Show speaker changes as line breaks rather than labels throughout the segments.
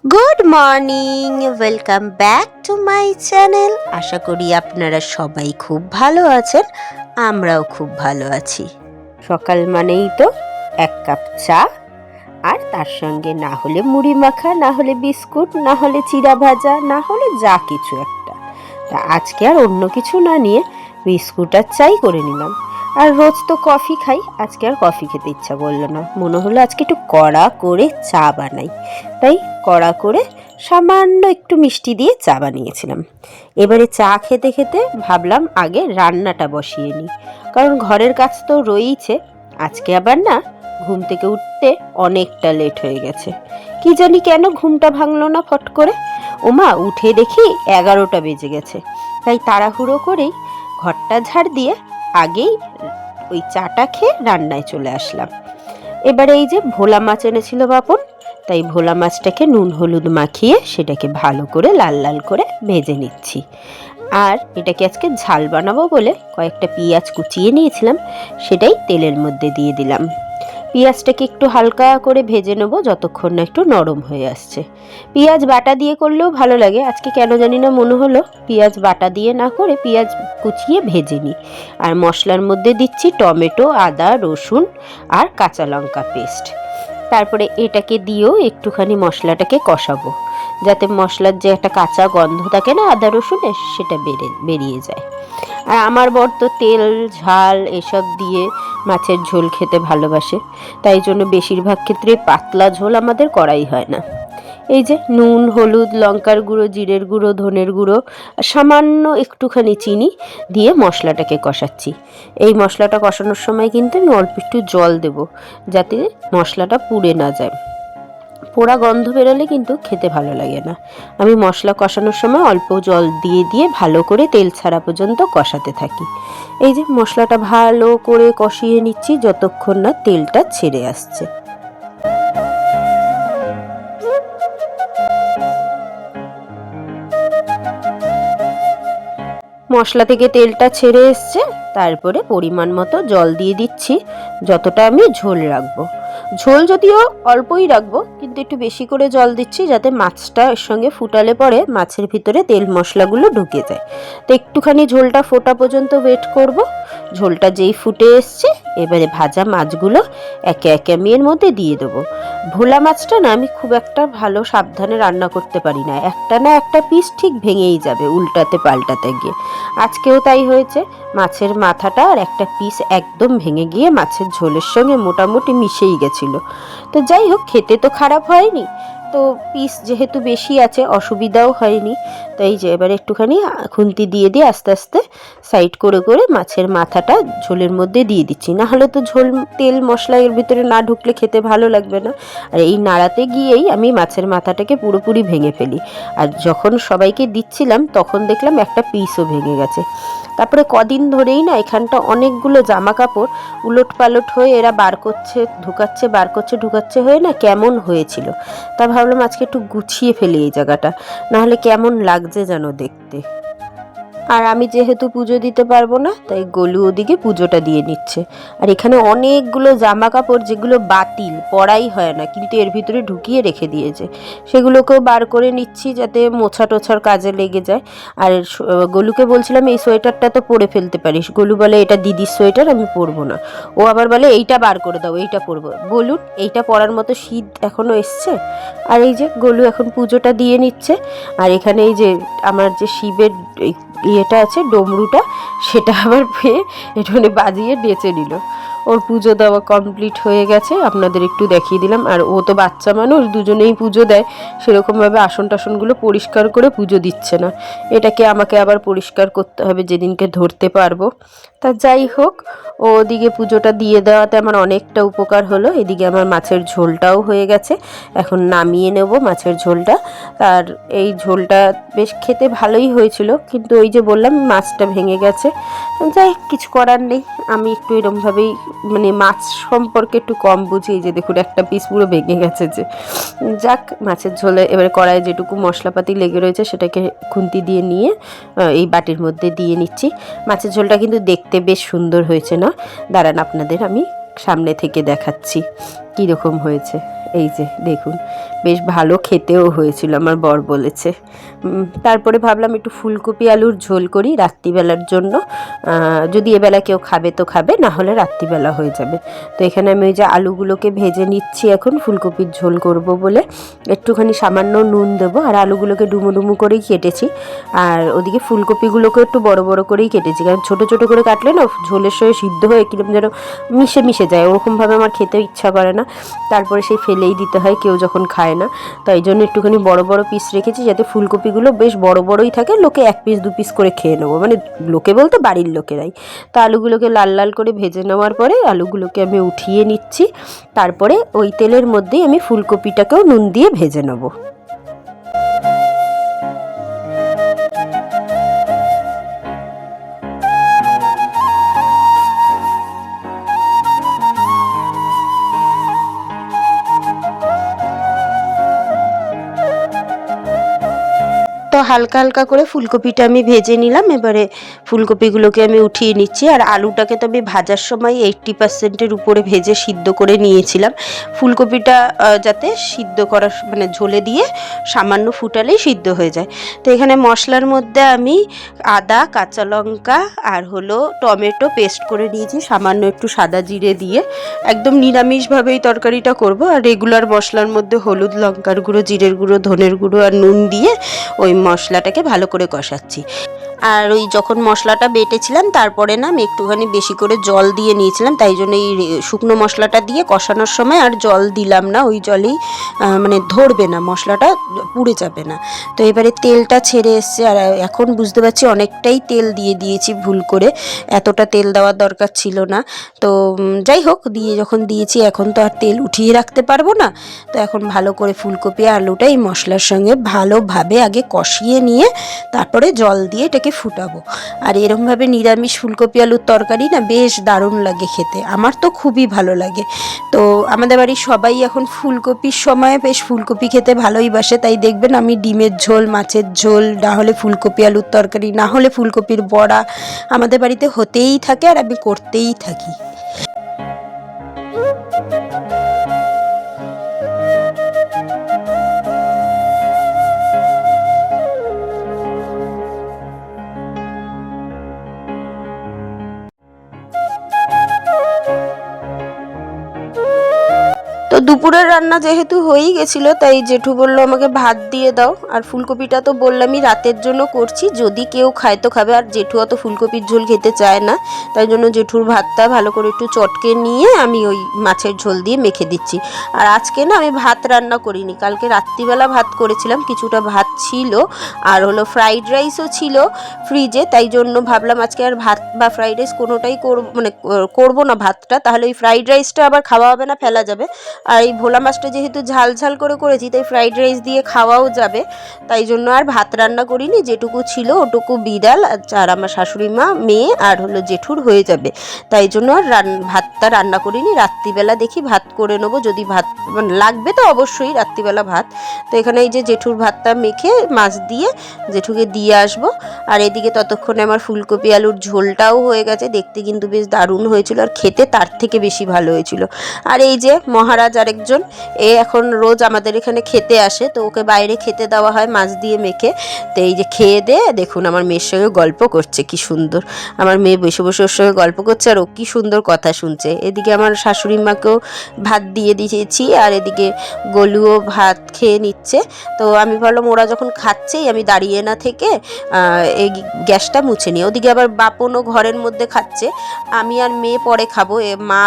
Good morning, welcome back to my channel. আশা করি আপনারা সবাই খুব ভালো আছেন, আমরাও খুব ভালো আছি। সকাল মানেই তো এক কাপ চা, আর তার সঙ্গে না হলে মুড়ি মাখা, না হলে বিস্কুট, না হলে চিড়া ভাজা, না হলে যা কিছু একটা। তা আজকে আর অন্য কিছু না নিয়ে বিস্কুট আর চাই করে নিলাম। আর রোজ তো কফি খাই, আজকে আর কফি খেতে ইচ্ছা করলো না। মনে হলো আজকে একটু কড়া করে চা বানাই, তাই কড়া করে সামান্য একটু মিষ্টি দিয়ে চা বানিয়েছিলাম। এবারে চা খেতে খেতে ভাবলাম আগে রান্নাটা বসিয়ে নিই, কারণ ঘরের কাজ তো রয়েইছে। আজকে আবার না ঘুম থেকে উঠতে অনেকটা লেট হয়ে গেছে। কি জানি কেন ঘুমটা ভাঙলো না ফট করে। ওমা, উঠে দেখি 11টা বেজে গেছে। তাই তাড়াহুড়ো করেই ঘরটা ঝাড় দিয়ে আগেই ওই চাটা খেয়ে রান্নায় চলে আসলাম। এবারে এই যে ভোলা মাছ এনেছিল বাপন, তাই ভোলা মাছটাকে নুন হলুদ মাখিয়ে সেটাকে ভালো করে লাল লাল করে ভেজে নিচ্ছি। আর এটাকে আজকে ঝাল বানাবো বলে কয়েকটা পেঁয়াজ কুচিয়ে নিয়েছিলাম, সেটাই তেলের মধ্যে দিয়ে দিলাম। পেঁয়াজটাকে একটু হালকা করে ভেজে নেবো যতক্ষণ না একটু নরম হয়ে আসছে। পেঁয়াজ বাটা দিয়ে করলেও ভালো লাগে, আজকে কেন জানি না মনে হলো পেঁয়াজ বাটা দিয়ে না করে পেঁয়াজ কুচিয়ে ভেজে নিই। আর মশলার মধ্যে দিচ্ছি টমেটো, আদা, রসুন আর কাঁচা লঙ্কা পেস্ট। তারপরে এটাকে দিয়েও একটুখানি মশলাটাকে কষাবো, যাতে মশলার যে একটা কাঁচা গন্ধ থাকে না আদা রসুনের, সেটা বেরিয়ে যায়। আর আমার বর তো তেল ঝাল এসব দিয়ে মাছের ঝোল খেতে ভালোবাসে, তাই জন্য বেশিরভাগ ক্ষেত্রে পাতলা ঝোল আমাদের করাই হয় না। এই যে নুন হলুদ লঙ্কার গুঁড়ো, জিরের গুঁড়ো, ধনের গুঁড়ো, সামান্য একটুখানি চিনি দিয়ে মশলাটাকে কষাচ্ছি। এই মশলাটা কষানোর সময় কিন্তু আমি অল্প একটু জল দেব, যাতে মশলাটা পুড়ে না যায়। পোড়া গন্ধ বেরোলে কিন্তু খেতে ভালো লাগে না। আমি মশলা কষানোর সময় অল্প জল দিয়ে দিয়ে ভালো করে তেল ছাড়া পর্যন্ত কষাতে থাকি। এই যে মশলাটা ভালো করে কষিয়ে নিচ্ছি যতক্ষণ না তেলটা ছেড়ে আসছে। মশলা থেকে তেলটা ছেড়ে এসছে, তারপরে পরিমাণ মতো জল দিয়ে দিচ্ছি, যতটা আমি ঝোল রাখবো। ঝোল যদিও অল্পই রাখবো, কিন্তু একটু বেশি করে জল দিচ্ছি যাতে মাছটা এর সঙ্গে ফুটালে পরে মাছের ভিতরে তেল মশলাগুলো ঢুকে যায়। তো একটুখানি ঝোলটা ফোটা পর্যন্ত ওয়েট করব। ঝোলটা যেই ফুটে এসছে, এবারে ভাজা মাছগুলো একে একে আমি এর মধ্যে দিয়ে দেবো। ভোলা মাছটা না আমি খুব একটা ভালো সাবধানে রান্না করতে পারি না, একটা না একটা পিস ঠিক ভেঙেই যাবে উল্টাতে পাল্টাতে গিয়ে। আজকেও তাই হয়েছে, মাছের মাথাটা আর একটা পিস একদম ভেঙে গিয়ে মাছের ঝোলের সঙ্গে মোটামুটি মিশেই গেছিল। তো যাই হোক, খেতে তো খারাপ হয়নি, তো পিস যেহেতু বেশি আছে অসুবিধাও হয়নি। তো এই যে এবার একটুখানি খুন্তি দিয়ে দিয়ে আস্তে আস্তে সাইড করে করে মাছের মাথাটা ঝোলের মধ্যে দিয়ে দিচ্ছি, না হলে তো ঝোল তেল মশলা এর ভিতরে না ঢুকলে খেতে ভালো লাগবে না। আর এই নাড়াতে গিয়েই আমি মাছের মাথাটাকে পুরোপুরি ভেঙে ফেলি। আর যখন সবাইকে দিচ্ছিলাম তখন দেখলাম একটা পিসও ভেঙে গেছে। তারপরে কদিন ধরেই না এখানটা অনেকগুলো জামা কাপড় উলট পালট হয়ে এরা বার করছে ঢুকাচ্ছে, বার করছে ঢুকাচ্ছে হয়ে না কেমন হয়েছিল। তা ভাবলাম আজকে একটু গুছিয়ে ফেলি এই জায়গাটা, নাহলে কেমন লাগছে যেন দেখতে। আর আমি যেহেতু পুজো দিতে পারবো না, তাই গলু ওদিকে পুজোটা দিয়ে নিচ্ছে। আর এখানে অনেকগুলো জামা কাপড় যেগুলো বাতিল, পরাই হয় না, কিন্তু এর ভিতরে ঢুকিয়ে রেখে দিয়েছে, সেগুলোকেও বার করে নিচ্ছি যাতে মোছা টোছার কাজে লেগে যায়। আর গলুকে বলছিলাম এই সোয়েটারটা তো পরে ফেলতে পারিস। গলু বলে এটা দিদির সোয়েটার, আমি পরবো না। ও আবার বলে এইটা বার করে দাও, এইটা পরবো। বলুন, এইটা পরার মতো শীত এখনো এসছে? আর এই যে গলু এখন পুজোটা দিয়ে নিচ্ছে। আর এখানে এই যে আমার যে শিবের ইয়েটা আছে, ডমরুটা, সেটা আবার পেয়ে একটুখানি বাজিয়ে নেচে নিল। ওর পুজো দেওয়া কমপ্লিট হয়ে গেছে, আপনাদের একটু দেখিয়ে দিলাম। আর ও তো বাচ্চা মানুষ, দুজনেই পুজো দেয়, সেরকমভাবে আসন টাসনগুলো পরিষ্কার করে পুজো দিচ্ছে না। এটাকে আমাকে আবার পরিষ্কার করতে হবে যেদিনকে ধরতে পারবো। তা যাই হোক, ও ওদিকে পুজোটা দিয়ে দেওয়াতে আমার অনেকটা উপকার হলো। এদিকে আমার মাছের ঝোলটাও হয়ে গেছে, এখন নামিয়ে নেব মাছের ঝোলটা। আর এই ঝোলটা বেশ খেতে ভালোই হয়েছিল, কিন্তু ওই যে বললাম মাছটা ভেঙে গেছে। যাই, কিছু করার নেই, আমি একটু এরকমভাবেই মানে মাছ সম্পর্কে একটু কম বুঝি। এই যে দেখুন একটা পিস পুরো ভেঙে গেছে। যে যাক, মাছের ঝোলে এবারে কড়াইয়ে যেটুকু মশলাপাতি লেগে রয়েছে সেটাকে খুন্তি দিয়ে নিয়ে এই বাটির মধ্যে দিয়ে নিচ্ছি। মাছের ঝোলটা কিন্তু দেখতে বেশ সুন্দর হয়েছে না? দাঁড়ান, আপনাদের আমি সামনে থেকে দেখাচ্ছি। কীরকম হয়েছে। এই যে দেখুন, বেশ ভালো খেতেও হয়েছিল, আমার বর বলেছে। তারপরে ভাবলাম একটু ফুলকপি আলুর ঝোল করি রাত্রিবেলার জন্য। যদি এবেলা কেউ খাবে তো খাবে, না হলে রাত্রিবেলা হয়ে যাবে। তো এখানে আমি ওই যে আলুগুলোকে ভেজে নিচ্ছি এখন, ফুলকপির ঝোল করব বলে। একটুখানি সামান্য নুন দেবো, আর আলুগুলোকে ডুমো ডুমো করেই কেটেছি। আর ওদিকে ফুলকপিগুলোকে একটু বড় বড় করেই কেটেছি, কারণ ছোটো ছোটো করে কাটলে না ঝোলের সঙ্গে সিদ্ধ হয়ে কীরকম যেন মিশে মিশে যায়, ওরকমভাবে আমার খেতে ইচ্ছা করে না। তারপরে সেই ফেলেই দিতে হয় কেউ যখন খায় না। তাই জন্য একটুখানি বড় বড় পিস রেখেছি, যাতে ফুলকপিগুলো বেশ বড় বড়ই থাকে, লোকে 1 পিস 2 পিস করে খেয়ে নেবো, মানে লোকে বলতে বাড়ির লোকেরাই। তো আলুগুলোকে লাল লাল করে ভেজে নেওয়ার পরে আলুগুলোকে আমি উঠিয়ে নিচ্ছি। তারপরে ওই তেলের মধ্যেই আমি ফুলকপিটাকেও নুন দিয়ে ভেজে নেবো। তো হালকা হালকা করে ফুলকপিটা আমি ভেজে নিলাম। এবারে ফুলকপিগুলোকে আমি উঠিয়ে নিচ্ছি। আর আলুটাকে তো আমি ভাজার সময় 80%-এর উপরে ভেজে সিদ্ধ করে নিয়েছিলাম। ফুলকপিটা যাতে সিদ্ধ করার মানে ঝোলে দিয়ে সামান্য ফুটালেই সিদ্ধ হয়ে যায়। তো এখানে মশলার মধ্যে আমি আদা, কাঁচা লঙ্কা আর হলো টমেটো পেস্ট করে নিয়েছি, সামান্য একটু সাদা জিরে দিয়ে। একদম নিরামিষভাবেই তরকারিটা করব। আর রেগুলার মশলার মধ্যে হলুদ, লঙ্কার গুঁড়ো, জিরের গুঁড়ো, ধনের গুঁড়ো আর নুন দিয়ে ওই মশলাটাকে ভালো করে কষাচ্ছি। আর ওই যখন মশলাটা বেটেছিলাম তারপরে না আমি একটুখানি বেশি করে জল দিয়ে নিয়েছিলাম, তাই জন্য এই শুকনো মশলাটা দিয়ে কষানোর সময় আর জল দিলাম না, ওই জলেই মানে ধরবে না, মশলাটা পুড়ে যাবে না। তো এবারে তেলটা ছেড়ে এসছে, আর এখন বুঝতে পারছি অনেকটাই তেল দিয়ে দিয়েছি ভুল করে, এতটা তেল দেওয়ার দরকার ছিল না। তো যাই হোক, দিয়ে যখন দিয়েছি এখন তো আর তেল উঠিয়ে রাখতে পারবো না। তো এখন ভালো করে ফুলকপি আলুটা এই মশলার সঙ্গে ভালোভাবে আগে কষিয়ে নিয়ে তারপরে জল দিয়ে এটাকে ফুটাবো। আর এরমভাবে নিরামিষ ফুলকপি আলুর তরকারি না বেশ দারুণ লাগে খেতে, আমার তো খুবই ভালো লাগে। তো আমাদের বাড়ির সবাই এখন ফুলকপির সময় বেশ ফুলকপি খেতে ভালোই বাসে, তাই দেখবেন আমি ডিমের ঝোল, মাছের ঝোল, না হলে ফুলকপি আলুর তরকারি, না হলে ফুলকপির বড়া আমাদের বাড়িতে হতেই থাকে, আর আমি করতেই থাকি। তো দুপুরের রান্না যেহেতু হয়েই গেছিলো, তাই জেঠু বললো আমাকে ভাত দিয়ে দাও। আর ফুলকপিটা তো বললামই রাতের জন্য করছি, যদি কেউ খায় তো খাবে। আর জেঠু অত ফুলকপির ঝোল খেতে চায় না, তাই জন্য জেঠুর ভাতটা ভালো করে একটু চটকে নিয়ে আমি ওই মাছের ঝোল দিয়ে মেখে দিচ্ছি। আর আজকে না আমি ভাত রান্না করিনি, কালকে রাত্রিবেলা ভাত করেছিলাম, কিছুটা ভাত ছিল, আর হলো ফ্রাইড রাইসও ছিল ফ্রিজে। তাই জন্য ভাবলাম আজকে আর ভাত বা ফ্রাইড রাইস কোনোটাই করবো না ভাতটা, তাহলে ওই ফ্রাইড রাইসটা আবার খাওয়া হবে না, ফেলা যাবে। আর এই ভোলা মাছটা যেহেতু ঝাল ঝাল করে করেছি, তাই ফ্রাইড রাইস দিয়ে খাওয়াও যাবে, তাই জন্য আর ভাত রান্না করিনি। যেটুকু ছিল ওটুকু বিড়াল আর আমার শাশুড়ি মা, মেয়ে আর হলো জেঠুর হয়ে যাবে, তাই জন্য আর ভাতটা রান্না করিনি। রাত্রিবেলা দেখি ভাত করে নেবো, যদি ভাত লাগবে তো অবশ্যই রাত্রিবেলা ভাত। তো এখানে এই যে জেঠুর ভাতটা মেখে মাছ দিয়ে জেঠুকে দিয়ে আসবো। আর এদিকে ততক্ষণে আমার ফুলকপি আলুর ঝোলটাও হয়ে গেছে, দেখতে কিন্তু বেশ দারুণ হয়েছিল, আর খেতে তার থেকে বেশি ভালো হয়েছিল। আর এই যে মহারাজ আরেকজন, এ এখন রোজ আমাদের এখানে খেতে আসে, তো ওকে বাইরে খেতে দেওয়া হয় মাছ দিয়ে মেখে। তো এই যে খেয়ে দে দেখুন আমার মেয়ের সঙ্গে গল্প করছে, কি সুন্দর আমার মেয়ে বসে বসে ওর সঙ্গে গল্প করছে, আর ও কি সুন্দর কথা শুনছে। এদিকে আমার শাশুড়ি মাকেও ভাত দিয়ে দিয়েছি, আর এদিকে গলুও ভাত খেয়ে নিচ্ছে। তো আমি ভাবলাম ওরা যখন খাচ্ছেই আমি দাঁড়িয়ে না থেকে এই গ্যাসটা মুছে নিই। ওদিকে আবার বাপনও ঘরের মধ্যে খাচ্ছে, আমি আর মেয়ে পরে খাবো, মা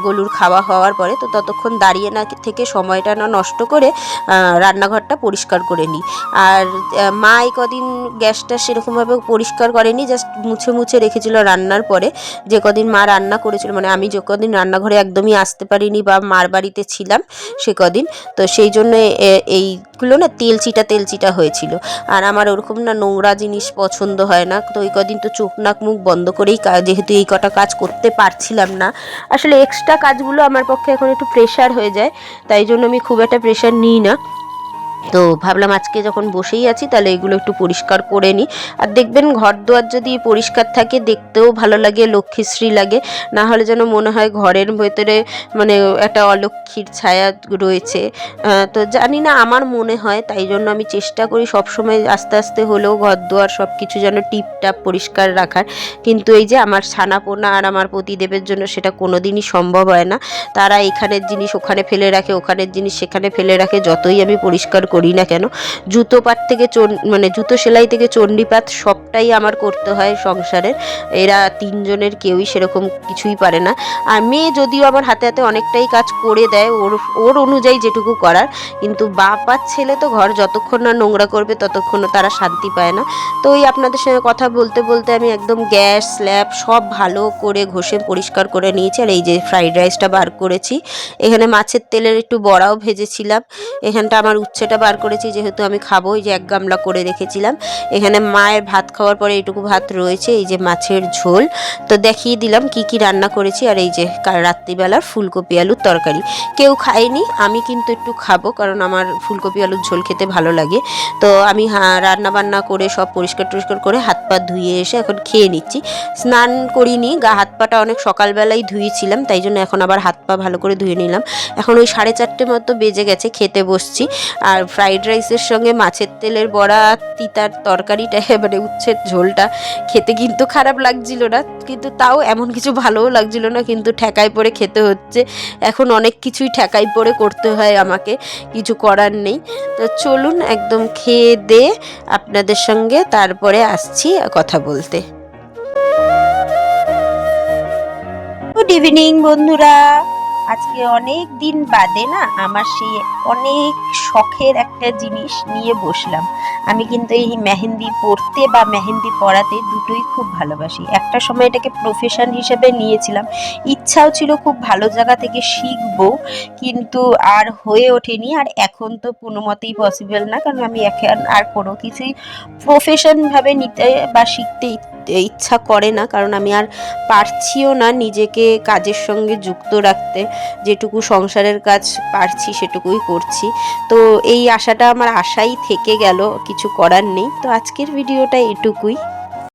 গলুর খাওয়া হওয়ার পরে। তো ততক্ষণ দাঁড়িয়ে না থেকে সময়টা না নষ্ট করে রান্নাঘরটা পরিষ্কার করে নিই। আর মা এই কদিন গ্যাসটা সেরকমভাবে পরিষ্কার করেনি, জাস্ট মুছে মুছে রেখেছিল রান্নার পরে। যে কদিন মা রান্না করেছিল, মানে আমি যে কদিন রান্নাঘরে একদমই আসতে পারিনি বা মার বাড়িতে ছিলাম সে কদিন, তো সেই জন্য এইগুলো না তেলচিটা হয়েছিল। আর আমার ওরকম না নোংরা জিনিস পছন্দ হয় না, তো ওই কদিন তো চোখ নাক মুখ বন্ধ করেই যেহেতু এই কটা কাজ করতে পারছিলাম না, আসলে এক্সট্রা কাজগুলো আমার পক্ষে এখন একটু প্রেশার হয়ে যায়, তাই জন্য আমি খুব একটা প্রেশার নিই না। তো ভাবলাম আজকে যখন বসেই আছি তাহলে এগুলো একটু পরিষ্কার করে নিই। আর দেখবেন ঘর দুয়ার যদি পরিষ্কার থাকে দেখতেও ভালো লাগে, লক্ষ্মীশ্রী লাগে। না হলে যেন মনে হয় ঘরের ভেতরে মানে একটা অলক্ষ্মীর ছায়া রয়েছে। তো জানি না, আমার মনে হয়, তাই জন্য আমি চেষ্টা করি সবসময় আস্তে আস্তে হলেও ঘর দুয়ার সব কিছু যেন টিপটাপ পরিষ্কার রাখার। কিন্তু এই যে আমার ছানাপোনা আর আমার পতিদেবের জন্য সেটা কোনো দিনই সম্ভব হয় না। তারা এখানের জিনিস ওখানে ফেলে রাখে, ওখানের জিনিস সেখানে ফেলে রাখে, যতই আমি পরিষ্কার করি না কেন। জুতো পাট থেকে মানে জুতো সেলাই থেকে চণ্ডীপাত সবটাই আমার করতে হয় সংসারের। এরা তিনজনের কেউই সেরকম কিছুই পারে না। আর মেয়ে যদিও আমার হাতে হাতে অনেকটাই কাজ করে দেয় ওর ওর অনুযায়ী যেটুকু করার, কিন্তু বাপ আর ছেলে তো ঘর যতক্ষণ না নোংরা করবে ততক্ষণ তারা শান্তি পায় না। তো ওই আপনাদের সঙ্গে কথা বলতে বলতে আমি একদম গ্যাস স্ল্যাব সব ভালো করে ঘষে পরিষ্কার করে নিয়েছি। আর এই যে ফ্রাইড রাইসটা বার করেছি, এখানে মাছের তেলের একটু বড়াও ভেজেছিলাম, এখানটা আমার উচ্ছেটা বার করেছি যেহেতু আমি খাবো, এই যে 1 গামলা করে রেখেছিলাম। এখানে মায়ের ভাত খাওয়ার পরে এইটুকু ভাত রয়েছে, এই যে মাছের ঝোল। তো দেখিয়ে দিলাম কি কি রান্না করেছি। আর এই যে রাত্রিবেলার ফুলকপি আলুর তরকারি। কেউ খায়নি, আমি কিন্তু একটু খাবো কারণ আমার ফুলকপি আলুর ঝোল খেতে ভালো লাগে। তো আমি রান্না বান্না করে সব পরিষ্কার টরিষ্কার করে হাত পা ধুয়ে এসে এখন খেয়ে নিচ্ছি। স্নান করিনি, হাত পাটা অনেক সকালবেলাই ধুয়েছিলাম, তাই জন্য এখন আবার হাত পা ভালো করে ধুয়ে নিলাম। এখন ওই 4:30 মতো বেজে গেছে, খেতে বসছি। আর ফ্রাইড রাইসের সঙ্গে মাছের তেলের বড়া, তিতার তরকারিটা মানে উচ্ছের ঝোলটা খেতে কিন্তু খারাপ লাগছিল না, কিন্তু তাও এমন কিছু ভালোও লাগছিল না, কিন্তু ঠেকায় পড়ে খেতে হচ্ছে। এখন অনেক কিছুই ঠেকাই পড়ে করতে হয় আমাকে, কিছু করার নেই। তো চলুন একদম খেয়ে দে আপনাদের সঙ্গে তারপরে আসছি কথা বলতে। গুড ইভিনিং বন্ধুরা। আজকে অনেক দিন বাদে না আমার সেই অনেক শখের একটা জিনিস নিয়ে বসলাম। আমি কিন্তু এই মেহেন্দি পরতে বা মেহেন্দি পরাতে দুটোই খুব ভালোবাসি। একটা সময় এটাকে প্রফেশন হিসেবে নিয়েছিলাম, ইচ্ছাও ছিল খুব ভালো জায়গা থেকে শিখবো, কিন্তু আর হয়ে ওঠেনি। আর এখন তো কোনো মতেই পসিবল না, কারণ আমি এখন আর কোনো কিছুই প্রফেশন ভাবে নিতে বা শিখতে ইচ্ছা করে না, কারণ আমি আর পারছিও না নিজেকে কাজের সঙ্গে যুক্ত রাখতে। যেটুকু সংসারের কাজ পারছি সেটুকুই করছি। তো এই আশাটা আমার আশাই থেকে গেল, কিছু করার নেই। তো আজকের ভিডিওটা এটুকুই।